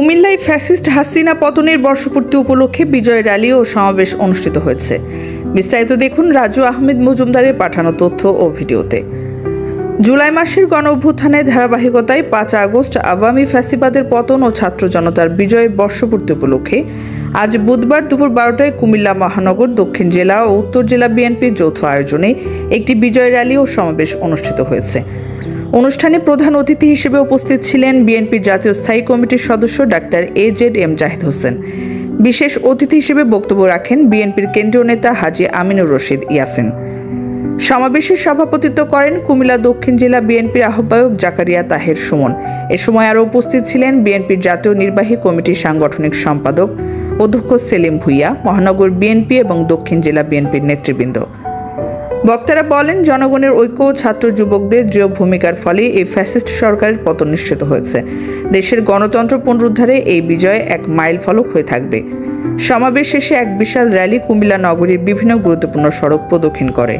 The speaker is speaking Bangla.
কুমিল্লায় ফ্যাসিস্ট হাসিনা পতনের বর্ষপূর্তি উপলক্ষে বিজয় র্যালি ও সমাবেশ অনুষ্ঠিত হয়েছে। বিস্তারিত দেখুন রাজু আহমেদ মজুমদারের পাঠানো তথ্য ও ভিডিওতে। জুলাই মাসের গণঅভ্যুত্থানের ধারাবাহিকতায় ৫ আগস্ট আওয়ামী ফ্যাসিবাদের পতন ও ছাত্র জনতার বিজয় বর্ষপূর্তি উপলক্ষে আজ বুধবার দুপুর ১২টায় কুমিল্লা মহানগর, দক্ষিণ জেলা ও উত্তর জেলা বিএনপির যৌথ আয়োজনে একটি বিজয় র্যালি ও সমাবেশ অনুষ্ঠিত হয়েছে। অনুষ্ঠানে প্রধান অতিথি হিসেবে উপস্থিত ছিলেন বিএনপির জাতীয় স্থায়ী কমিটির সদস্য ডাক্তার AZM জাহিদ হোসেন। বিশেষ অতিথি হিসেবে বক্তব্য রাখেন বিএনপির কেন্দ্রীয় নেতা হাজী আমিনুর রশিদ ইয়াসিন। সমাবেশে সভাপতিত্ব করেন কুমিল্লা দক্ষিণ জেলা বিএনপির আহ্বায়ক জাকারিয়া তাহের সুমন। এ সময় আরও উপস্থিত ছিলেন বিএনপির জাতীয় নির্বাহী কমিটির সাংগঠনিক সম্পাদক অধ্যক্ষ সেলিম ভুইয়া, মহানগর বিএনপি এবং দক্ষিণ জেলা বিএনপির নেতৃবৃন্দ। বক্তারা বলেন, জনগণের ঐক্য ও ছাত্র যুবকদের দৃঢ় ভূমিকার ফলে এই ফ্যাসিস্ট সরকারের পতন নিশ্চিত হয়েছে। দেশের গণতন্ত্র পুনরুদ্ধারে এই বিজয় এক মাইল ফলক হয়ে থাকবে। সমাবেশ শেষে এক বিশাল র্যালি কুমিল্লা নগরীর বিভিন্ন গুরুত্বপূর্ণ সড়ক প্রদক্ষিণ করে।